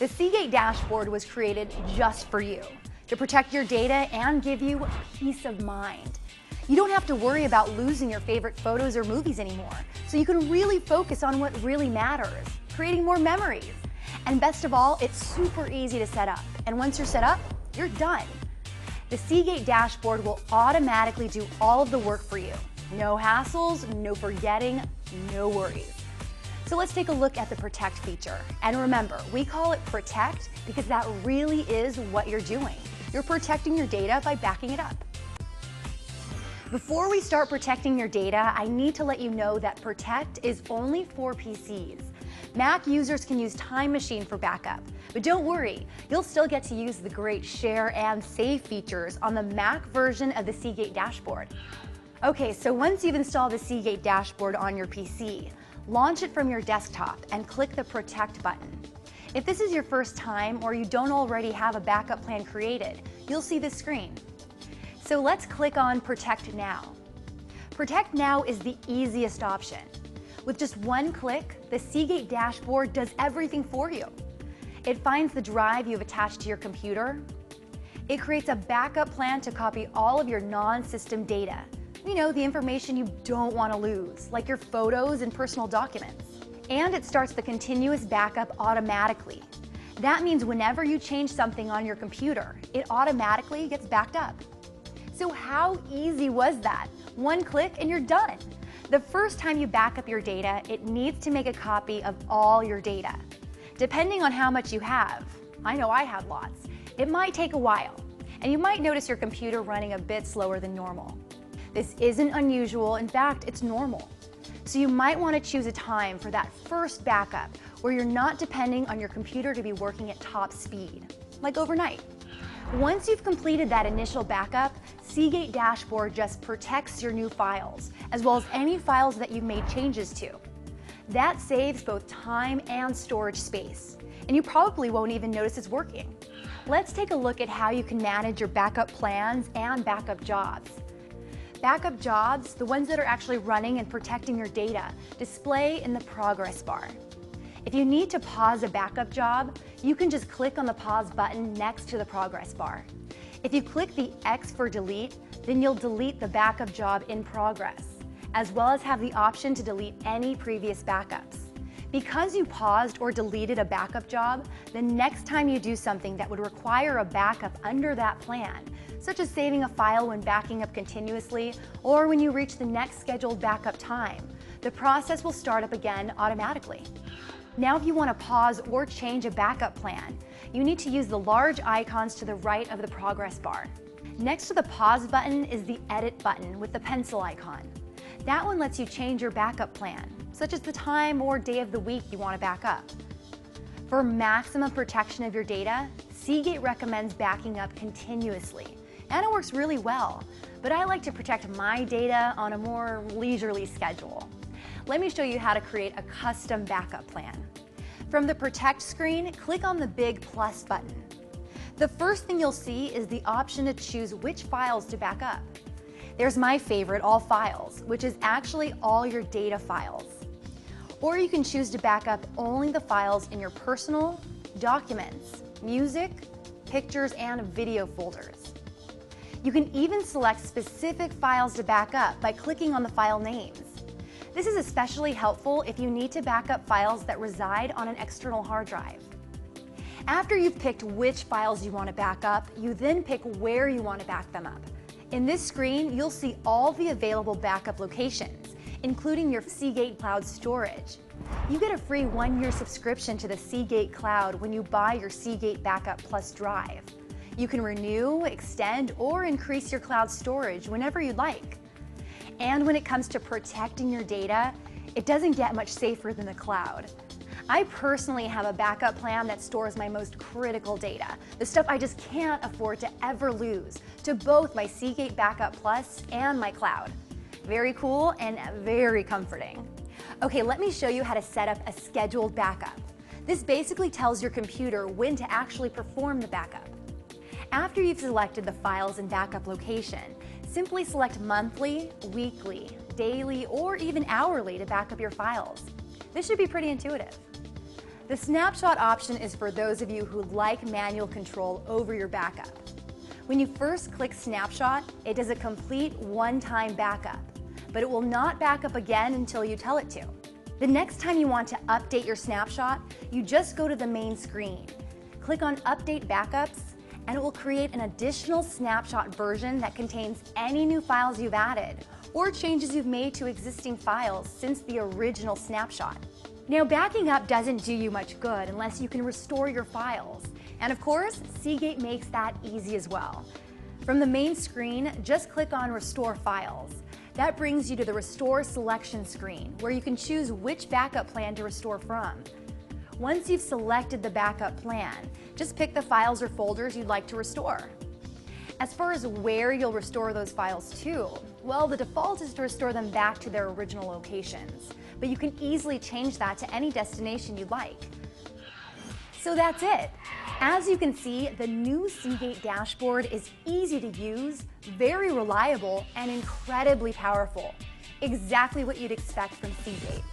The Seagate dashboard was created just for you, to protect your data and give you peace of mind. You don't have to worry about losing your favorite photos or movies anymore, so you can really focus on what really matters, creating more memories. And best of all, it's super easy to set up. And once you're set up, you're done. The Seagate dashboard will automatically do all of the work for you. No hassles, no forgetting, no worries. So let's take a look at the Protect feature. And remember, we call it Protect because that really is what you're doing. You're protecting your data by backing it up. Before we start protecting your data, I need to let you know that Protect is only for PCs. Mac users can use Time Machine for backup, but don't worry, you'll still get to use the great Share and Save features on the Mac version of the Seagate dashboard. Okay, so once you've installed the Seagate dashboard on your PC, launch it from your desktop and click the Protect button. If this is your first time or you don't already have a backup plan created, you'll see this screen. So let's click on Protect Now. Protect Now is the easiest option. With just one click, the Seagate dashboard does everything for you. It finds the drive you've attached to your computer. It creates a backup plan to copy all of your non-system data. You know, the information you don't want to lose, like your photos and personal documents. And it starts the continuous backup automatically. That means whenever you change something on your computer, it automatically gets backed up. So how easy was that? One click and you're done. The first time you back up your data, it needs to make a copy of all your data. Depending on how much you have, I know I have lots, it might take a while, and you might notice your computer running a bit slower than normal. This isn't unusual, in fact, it's normal. So you might want to choose a time for that first backup where you're not depending on your computer to be working at top speed, like overnight. Once you've completed that initial backup, Seagate Dashboard just protects your new files, as well as any files that you've made changes to. That saves both time and storage space, and you probably won't even notice it's working. Let's take a look at how you can manage your backup plans and backup jobs. Backup jobs, the ones that are actually running and protecting your data, display in the progress bar. If you need to pause a backup job, you can just click on the pause button next to the progress bar. If you click the X for delete, then you'll delete the backup job in progress, as well as have the option to delete any previous backups. Because you paused or deleted a backup job, the next time you do something that would require a backup under that plan, such as saving a file when backing up continuously, or when you reach the next scheduled backup time, the process will start up again automatically. Now, if you want to pause or change a backup plan, you need to use the large icons to the right of the progress bar. Next to the pause button is the edit button with the pencil icon. That one lets you change your backup plan, such as the time or day of the week you want to back up. For maximum protection of your data, Seagate recommends backing up continuously, and it works really well, but I like to protect my data on a more leisurely schedule. Let me show you how to create a custom backup plan. From the Protect screen, click on the big plus button. The first thing you'll see is the option to choose which files to back up. There's my favorite, All Files, which is actually all your data files. Or you can choose to back up only the files in your personal, documents, music, pictures, and video folders. You can even select specific files to back up by clicking on the file names. This is especially helpful if you need to back up files that reside on an external hard drive. After you've picked which files you want to back up, you then pick where you want to back them up. In this screen, you'll see all the available backup locations, including your Seagate Cloud storage. You get a free 1-year subscription to the Seagate Cloud when you buy your Seagate Backup Plus drive. You can renew, extend, or increase your cloud storage whenever you'd like. And when it comes to protecting your data, it doesn't get much safer than the cloud. I personally have a backup plan that stores my most critical data, the stuff I just can't afford to ever lose, to both my Seagate Backup Plus and my cloud. Very cool and very comforting. Okay, let me show you how to set up a scheduled backup. This basically tells your computer when to actually perform the backup. After you've selected the files and backup location, simply select monthly, weekly, daily, or even hourly to back up your files. This should be pretty intuitive. The snapshot option is for those of you who like manual control over your backup. When you first click snapshot, it does a complete one-time backup, but it will not back up again until you tell it to. The next time you want to update your snapshot, you just go to the main screen. Click on Update Backups, and it will create an additional snapshot version that contains any new files you've added or changes you've made to existing files since the original snapshot. Now, backing up doesn't do you much good unless you can restore your files. And of course, Seagate makes that easy as well. From the main screen, just click on Restore Files. That brings you to the Restore Selection screen, where you can choose which backup plan to restore from. Once you've selected the backup plan, just pick the files or folders you'd like to restore. As far as where you'll restore those files to, well, the default is to restore them back to their original locations, but you can easily change that to any destination you'd like. So that's it. As you can see, the new Seagate dashboard is easy to use, very reliable, and incredibly powerful. Exactly what you'd expect from Seagate.